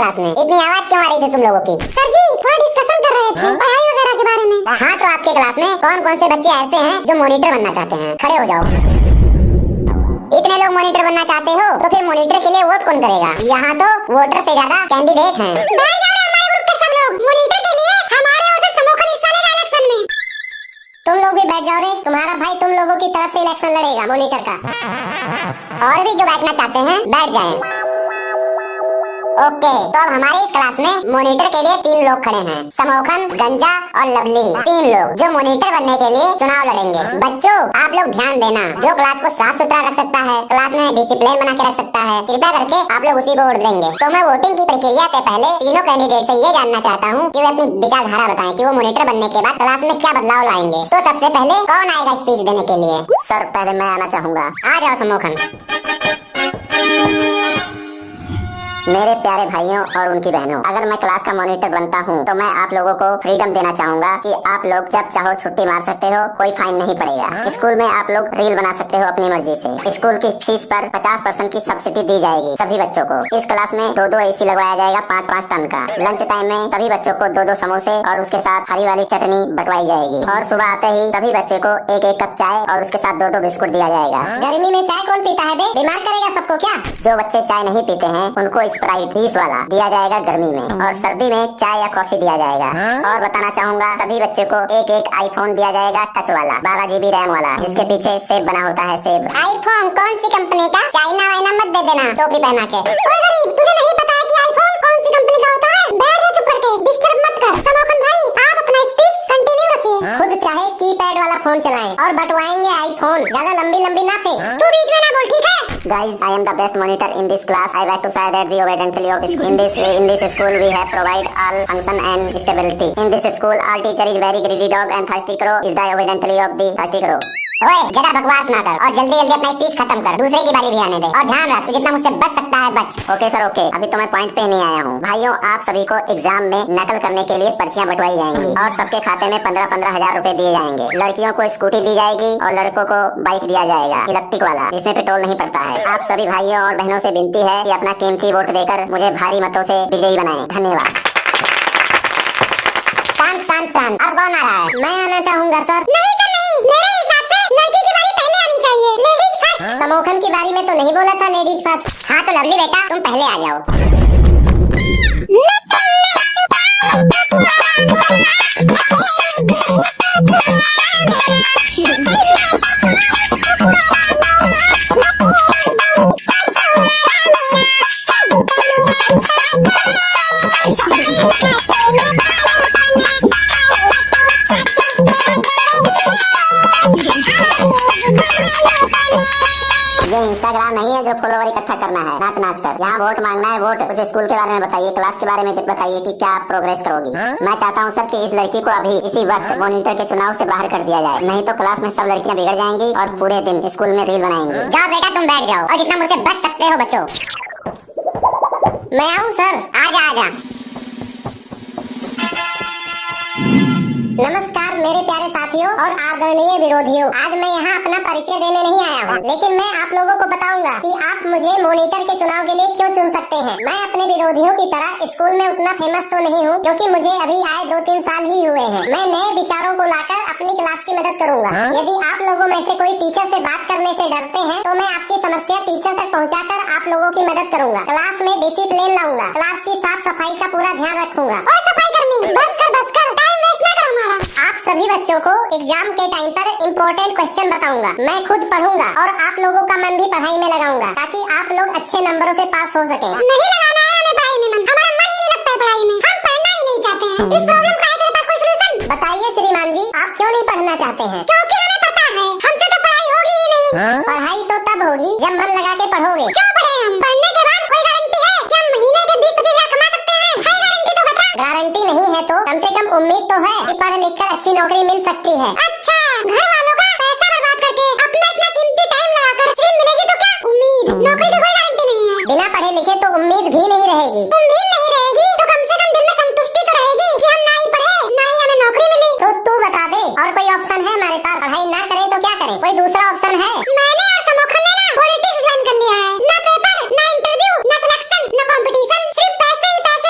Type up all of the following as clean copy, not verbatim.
Class में इतनी आवाज क्यों आ रही थी तुम लोगों की? सर जी थोड़ा डिस्कशन कर रहे थे पढ़ाई वगैरह के बारे में। हाँ तो आपके क्लास में कौन कौन से बच्चे ऐसे हैं जो मॉनिटर बनना चाहते हैं? खड़े हो जाओ। इतने लोग मॉनिटर बनना चाहते हो तो फिर मॉनिटर के लिए वोट कौन करेगा? यहाँ तो वोटर से ज्यादा कैंडिडेट हैं। बैठ जाओ हमारे ग्रुप के सब लोग। मॉनिटर के लिए हमारे ओर से समूखन हिस्सा लेगा इलेक्शन में। तुम लोग भी बैठ जाओ रे, तुम्हारा भाई तुम लोगों की तरफ से इलेक्शन लड़ेगा मॉनिटर का। और भी जो बैठना चाहते हैं बैठ जाएं। ओके, तो अब हमारे इस क्लास में मॉनिटर के लिए 3 लोग खड़े हैं, समोखन, गंजा और लवली। 3 लोग जो मॉनिटर बनने के लिए चुनाव लड़ेंगे। बच्चों आप लोग ध्यान देना, जो क्लास को साफ सुथरा रख सकता है, क्लास में डिसिप्लिन बना के रख सकता है, कृपया करके आप लोग उसी को वोट देंगे। तो मैं वोटिंग की प्रक्रिया से पहले तीनों कैंडिडेट से ये जानना चाहता हूँ कि वे अपनी विचारधारा बताएं कि वो मॉनिटर बनने के बाद क्लास में क्या बदलाव लाएंगे। तो सबसे पहले कौन आएगा स्पीच देने के लिए? सर पहले मैं आना चाहूँगा। आ जाओ समोखन। मेरे प्यारे भाइयों और उनकी बहनों, अगर मैं क्लास का मॉनिटर बनता हूं तो मैं आप लोगों को फ्रीडम देना चाहूंगा कि आप लोग जब चाहो छुट्टी मार सकते हो, कोई फाइन नहीं पड़ेगा। स्कूल में आप लोग रील बना सकते हो अपनी मर्जी से। स्कूल की फीस पर 50% की सब्सिडी दी जाएगी सभी बच्चों को। इस क्लास में 2-2 AC लगवाया जाएगा 5-5 टन का। लंच टाइम में सभी बच्चों को 2-2 समोसे और उसके साथ हरी वाली चटनी बंटवाई जाएगी। और सुबह आते ही सभी बच्चे को 1-1 कप चाय और उसके साथ 2-2 बिस्कुट दिया जाएगा। गर्मी में चाय कौन पीता है बे? बीमार करेगा सबको क्या? जो बच्चे चाय नहीं पीते हैं उनको स्प्राइट 20 वाला दिया जाएगा गर्मी में, और सर्दी में चाय या कॉफी दिया जाएगा। और बताना चाहूंगा सभी बच्चे को 1-1 आईफोन दिया जाएगा टच वाला 12 GB रैम वाला, जिसके पीछे सेब बना होता है। सेब आईफोन कौन सी कंपनी का? चाइना वाइना मत दे देना टोपी पहना के। ओए गरीब, तुझे नहीं पता है कि आईफोन कौन सी कंपनी का होता है? बैठ जा चुप करके, डिस्टर्ब मत कर। समोखन भाई आप अपना स्पीच कंटिन्यू रखिए। खुद चाहे कीपैड वाला फोन चलाएं और बंटवाएंगे आईफोन, ज्यादा लंबी ना फेंक। तू बीच में ना बोल, ठीक है? Guys, I am the best monitor in this class. I like to say that the obediently of in this school we have provide all function and stability. In this school, all teacher is very greedy dog and thirsty crow is the obediently of the thirsty crow. ओए ज्यादा बकवास ना कर और जल्दी जल्दी अपना speech खत्म कर, दूसरे की बारी भी आने दे। और ध्यान रख, तू जितना मुझसे बच सकता है बच। ओके सर ओके, अभी तो मैं पॉइंट पे नहीं आया हूँ। भाइयों आप सभी को एग्जाम में नकल करने के लिए पर्चियां बंटवाई जाएंगी और सबके खाते में 15-15 हजार रुपए दिए जाएंगे। लड़कियों को स्कूटी दी जाएगी और लड़कों को बाइक दिया जाएगा इलेक्ट्रिक वाला, जिसमें पेट्रोल नहीं पड़ता है। आप सभी भाइयों और बहनों से विनती है कि अपना कीमती वोट देकर मुझे भारी मतों से विजयी बनाएं। धन्यवाद। शांत शांत शांत। अब कौन आ रहा है? मैं आना चाहूँगा सर। नहीं सर नहीं, मेरे हिसाब से लड़की की बारी पहले आनी चाहिए, लेडीज फर्स्ट। समोखन की बारी में तो नहीं बोला था लेडीज फर्स्ट। हाँ तो लवली बेटा तुम पहले आ जाओ। ये इंस्टाग्राम नहीं है जो फॉलोवर इकट्ठा करना है नाच नाच कर। यहाँ वोट मांगना है वोट। कुछ स्कूल के बारे में बताइए, क्लास के बारे में बताइए कि क्या प्रोग्रेस करोगी। मैं चाहता हूँ सर कि इस लड़की को अभी इसी वक्त मॉनिटर के चुनाव से बाहर कर दिया जाए, नहीं तो क्लास में सब लड़कियाँ बिगड़ जाएंगी और पूरे दिन स्कूल में रील बनाएंगी। जाओ बेटा तुम बैठ जाओ और जितना मुझसे बच सकते हो बच्चों। मैं आऊँ सर? आजा। नमस्कार मेरे प्यारे साथियों और आदरणीय विरोधियों, आज मैं यहाँ अपना परिचय देने नहीं आया हूँ, लेकिन मैं आप लोगों को बताऊंगा कि आप मुझे मॉनिटर के चुनाव के लिए क्यों चुन सकते हैं। मैं अपने विरोधियों की तरह स्कूल में उतना फेमस तो नहीं हूँ, क्योंकि मुझे अभी आए 2-3 साल ही हुए हैं। मैं नए विचारों को लाकर अपनी क्लास की मदद करूंगा। यदि आप लोगों में से कोई टीचर से बात करने से डरते हैं तो मैं आपकी समस्या टीचर तक पहुँचाकर आप लोगों की मदद करूंगा। क्लास में डिसिप्लिन लाऊंगा, क्लास की साफ सफाई का पूरा ध्यान रखूंगा। और सफाई कर्मी बस कर, टाइम वेस्ट ना कर हमारा। आप सभी बच्चों को एग्जाम के टाइम पर इम्पोर्टेंट क्वेश्चन बताऊंगा। मैं खुद पढ़ूंगा और आप लोगों का मन भी पढ़ाई में लगाऊंगा, ताकि आप लोग अच्छे नंबरों से पास हो सके। नहीं लगाना है हमें पढ़ाई में मन, हमारा मन ही नहीं लगता है पढ़ाई में, हम पढ़ना ही नहीं चाहते हैं। इस प्रॉब्लम का है तेरे पास कोई सलूशन? बताइए श्रीमान जी, आप क्यों नहीं पढ़ना चाहते हैं? क्योंकि हमें पता है हमसे तो पढ़ाई होगी ही नहीं। पढ़ाई तो तब होगी जब मन लगा के पढ़ोगे। क्यों पढ़े हम? पढ़ने के बाद कोई गारंटी है कि हम महीने के 20-25 हजार कमा सकते हैं? है गारंटी तो बता। गारंटी नहीं है तो कम से कम उम्मीद तो है कि पढ़ लिख कर अच्छी नौकरी मिल सकती है। अच्छा, घर वालों का पैसा बर्बाद करके अपना इतना कीमती टाइम लगाकर सीट मिलेगी तो क्या उम्मीद? नौकरी की कोई गारंटी नहीं है। बिना पढ़े लिखे तो उम्मीद भी नहीं रहेगी। उम्मीद नहीं रहेगी तो कम से कम दिल में संतुष्टि तो रहेगी कि हम ना ही पढ़े ना ही हमें नौकरी मिली। तो तू बता दे, और कोई ऑप्शन है हमारे पास? पढ़ाई ना करें तो क्या करें? कोई दूसरा ऑप्शन है? मैंने और समोखन ने ना पॉलिटिक्स ज्वाइन कर लिया है। ना पेपर, ना इंटरव्यू, ना सिलेक्शन, ना कंपटीशन, सिर्फ पैसे ही पैसे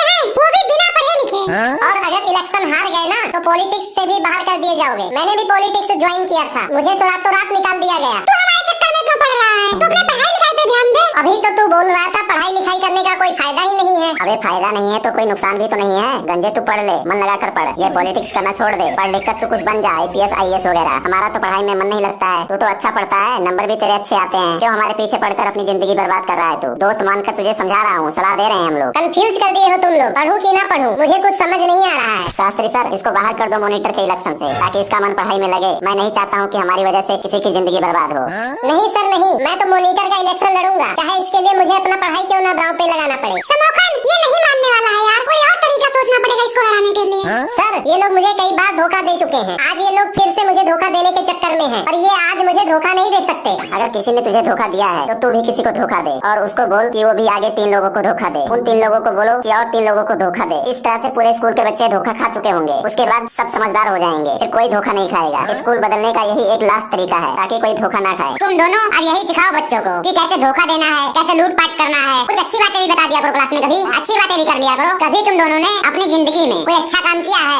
ज्वाइन किया था, मुझे तो रातों रात निकाल दिया गया। तू हमारे चक्कर में क्यों पड़ रहा है? तू अपने पढ़ाई लिखाई पे ध्यान दे। अभी तो तू बोल रहा था पढ़ाई लिखाई करने का कोई फायदा ही नहीं है। अबे फायदा नहीं है तो कोई नुकसान भी तो नहीं है। गंजे तू पढ़ ले, मन लगा कर पढ़। ये पॉलिटिक्स करना छोड़ दे, पढ़ लिख कर तू कुछ बन जा, IPS IAS वगैरह। हमारा तो पढ़ाई में मन नहीं लगता है। तू तो अच्छा पढ़ता है, नंबर भी तेरे अच्छे आते हैं। क्यों हमारे पीछे पढ़कर अपनी जिंदगी बर्बाद कर रहा है तू? दोस्त मानकर तुझे समझा रहा हूँ, सलाह दे रहे हैं हम लोग। कंफ्यूज कर दिए हो तुम लोग। पढ़ूं कि ना पढ़ूं, मुझे कुछ समझ नहीं आ रहा है। शास्त्री सर, इसको बाहर कर दो मॉनिटर के इलेक्शन से, ताकि इसका मन पढ़ाई में लगे। मैं नहीं चाहता हूँ कि हमारी वजह से किसी की जिंदगी बर्बाद हो। नहीं सर नहीं, मैं तो मॉनिटर का इलेक्शन लड़ूंगा, चाहे इसके लिए मुझे अपना पढ़ाई क्यों ना दांव पे लगाना पड़े। समोखन ये नहीं मानने वाला है यार, कोई और तरीका सोचना पड़ेगा इसको हराने के लिए। सर ये लोग मुझे कई बार धोखा दे चुके हैं, आज ये लोग फिर से मुझे धोखा देने के चक्कर में हैं, और ये आज मुझे धोखा नहीं दे सकते। अगर किसी ने तुझे धोखा दिया है तो तू भी किसी को धोखा दे, और उसको बोल कि वो भी आगे 3 लोगों को धोखा दे। उन 3 लोगों को बोलो कि और 3 लोगों को धोखा दे। इस तरह से पूरे स्कूल के बच्चे धोखा खा चुके होंगे। उसके बाद सब समझदार हो जाएंगे, फिर कोई धोखा नहीं खाएगा। स्कूल बदलने का यही एक लास्ट तरीका है, ताकि कोई धोखा ना खाए। तुम दोनों अब यही सिखाओ बच्चों को कि कैसे धोखा देना है, कैसे लूटपाट करना है। कुछ अच्छी बातें भी बता दिया करो क्लास में, कभी अच्छी बातें भी कर लिया करो। कभी तुम दोनों ने अपनी जिंदगी में कोई अच्छा काम किया है?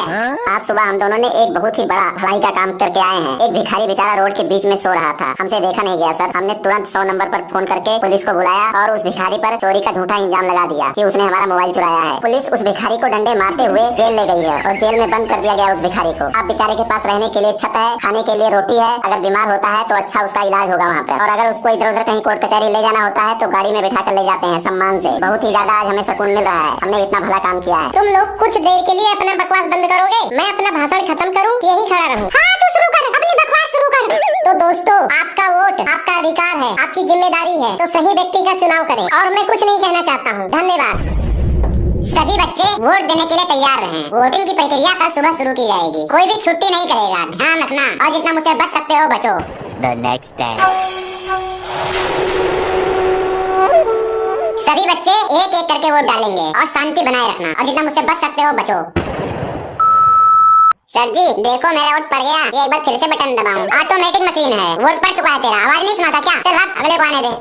आज सुबह हम दोनों ने एक बहुत ही बड़ा भलाई का काम करके आए हैं। एक भिखारी बेचारा रोड के बीच में सो रहा था, हमसे देखा नहीं गया सर। हमने तुरंत 100 नंबर पर फोन करके पुलिस को बुलाया और उस भिखारी पर चोरी का झूठा इल्जाम लगा दिया कि उसने हमारा मोबाइल चुराया है। पुलिस उस भिखारी को डंडे मारते हुए जेल ले गई है और जेल में बंद कर दिया गया उस भिखारी को। अब बेचारे के पास रहने के लिए छत है, खाने के लिए रोटी है। अगर बीमार होता है तो अच्छा उसका इलाज होगा वहाँ पर, और अगर उसको इधर उधर कहीं कोर्ट कचहरी ले जाना होता है तो गाड़ी में बैठा कर ले जाते हैं सम्मान से। बहुत ही ज्यादा आज हमें सुकून मिल रहा है, हमने इतना भला काम किया है। तुम लोग कुछ देर के लिए अपना बकवास बंद करोगे? मैं अपना भाषण खत्म करूं कि यही खड़ा रहूं? हाँ तू शुरू कर, अपनी बकवास शुरू कर। तो दोस्तों, आपका वोट आपका अधिकार है, आपकी जिम्मेदारी है, तो सही व्यक्ति का चुनाव करें। और मैं कुछ नहीं कहना चाहता हूँ। धन्यवाद। सभी बच्चे वोट देने के लिए तैयार रहें। वोटिंग की प्रक्रिया कल सुबह शुरू की जाएगी, कोई भी छुट्टी नहीं करेगा, ध्यान रखना। और जितना मुझसे बच सकते हो बचो। The next day. सभी बच्चे एक एक करके वोट डालेंगे और शांति बनाए रखना, और जितना मुझसे बच सकते हो बचो। सर जी देखो मेरा वोट पड़ गया, ये एक बार फिर से बटन दबाऊं। ऑटोमेटिक मशीन है, वोट पड़ चुका है तेरा। आवाज नहीं सुना था क्या? चल भाग, अगले को आने दे।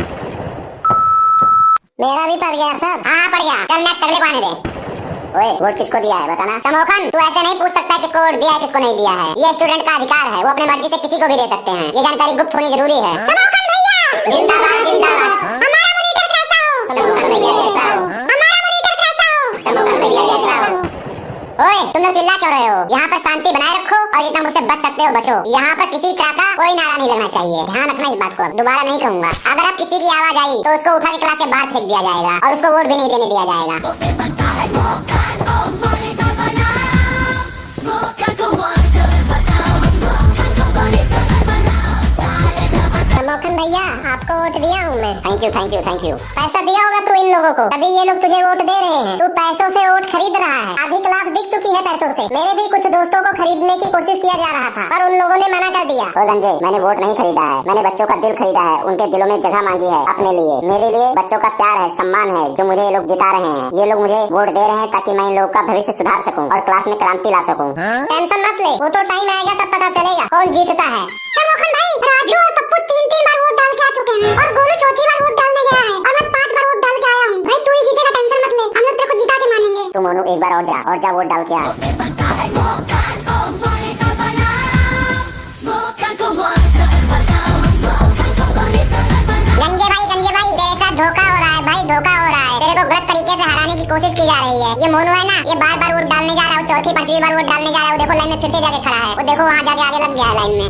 मेरा भी पड़ गया सर। हाँ पड़ गया, चल नेक्स्ट, अगले को आने दे। ओए वोट किसको दिया है बताना। समोखन तू ऐसे नहीं पूछ सकता किसको वोट दिया है किसको नहीं दिया है। ये स्टूडेंट का अधिकार है, वो अपने मर्जी से किसी को भी दे सकते हैं। ये जानकारी गुप्त होनी जरूरी है। समोखन भैया जिंदाबाद जिंदाबाद। हमारा मॉनिटर कैसा हो? समोखन भैया जैसा हो। हमारा मॉनिटर कैसा हो? समोखन भैया जैसा हो। ओए तुम लोग चिल्ला क्यों रहे हो? यहाँ पर शांति बनाए रखो, और जितना मुझसे बच सकते हो बचो। यहाँ पर किसी तरह का कोई नारा नहीं लगना चाहिए, ध्यान रखना इस बात को। दोबारा नहीं कहूँगा। अगर अब किसी की आवाज आई तो उसको उठा के क्लास के बाहर फेंक दिया जाएगा, और उसको वोट भी नहीं देने दिया जाएगा। समोखन भैया आपको वोट दिया हूँ मैं। Thank you thank you thank you. पैसा दिया होगा तू इन लोगों को, तभी ये लोग तुझे वोट दे रहे हैं। तू पैसों से वोट खरीद रहा है, आधी क्लास बिक चुकी है पैसों से। मेरे भी कुछ दोस्तों को खरीदने की कोशिश किया जा रहा था, पर उन लोगों ने मना कर दिया। ओ गंजे, मैंने वोट नहीं खरीदा है, मैंने बच्चों का दिल खरीदा है। उनके दिलों में जगह मांगी है अपने लिए। मेरे लिए बच्चों का प्यार है, सम्मान है, जो मुझे ये लोग जिता रहे हैं। ये लोग मुझे वोट दे रहे हैं ताकि मैं इन लोगों का भविष्य सुधार सकूं और क्लास में क्रांति ला सकूं। टेंशन मत ले, वो तो टाइम आएगा तब पता चलेगा कौन जीतता है। समोखन भाई, राजू और पप्पू 3-3 बार वोट डाल के आ चुके हैं, और गोलू चौथी बार वोट डालने गया है, और मैं 5 बार वोट डाल के आया हूँ। भाई तू ही जीतेगा, टेंशन मत ले, हम लोग तेरे को जिता के मानेंगे। तू मोनू एक बार और जा वोट डाल के आ। गंजे भाई तेरे साथ धोखा हो रहा है भाई, धोखा हो रहा है। तेरे को गलत तरीके से हराने की कोशिश की जा रही है। ये मोनू है ना, ये बार बार वोट डालने जा रहा है, चौथी 5वीं बार वोट डालने जा रहा है। वो देखो लाइन में फिर से जाके खड़ा है, वो देखो वहाँ जाके आगे लग गया है लाइन में।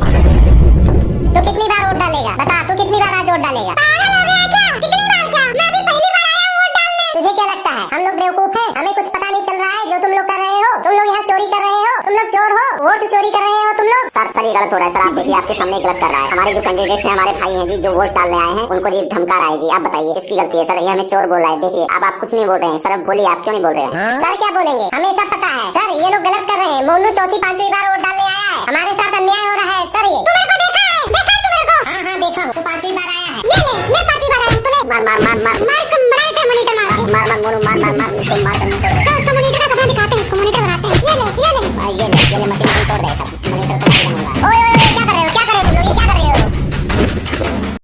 तू कितनी बार वोट डालेगा बता, तू कितनी बार आज वोट डालेगा? पागल हो गया क्या? कितनी बार क्या? मैं अभी पहली बार आया हूँ वोट डालने। तुझे क्या लगता है हम लोग बेवकूफ हैं? हमें कुछ पता नहीं चल रहा है जो तुम लोग कर रहे हो? तुम लोग यहाँ चोरी कर रहे हो, तुम लोग चोर हो, वोट चोरी कर रहे हो तुम लोग। सर ये गलत हो रहा है सर, आप देखिए आपके सामने गलत कर रहा है। हमारे जो कैंडिडेट्स हैं, हमारे भाई हैं जी, जो वोट डालने आए हैं, उनको ये धमका रहा है जी। आप बताइए इसकी गलती है सर, ये हमें चोर बोल रहा है। देखिए अब आप कुछ नहीं बोल रहे हैं सर, अब बोलिए आप क्यों नहीं बोल रहे हैं? सर क्या बोलेंगे, हमें सब पता है सर, ये लोग गलत कर रहे हैं। मोनू चौथी 5वीं बार वोट डालने आया है, हमारे साथ अन्याय हो रहा है सर। ये तुमने को देखा है? देखा है तुमने को? हाँ देखा हूँ, तू 5वीं बार आया है। ये ले, मैं 5वीं बार आया हूँ। तूने मार मार मार मार मार इसको, मार इसको, मॉनिटर मार। मार मार मोनू मार मार मार इसको मार करने को।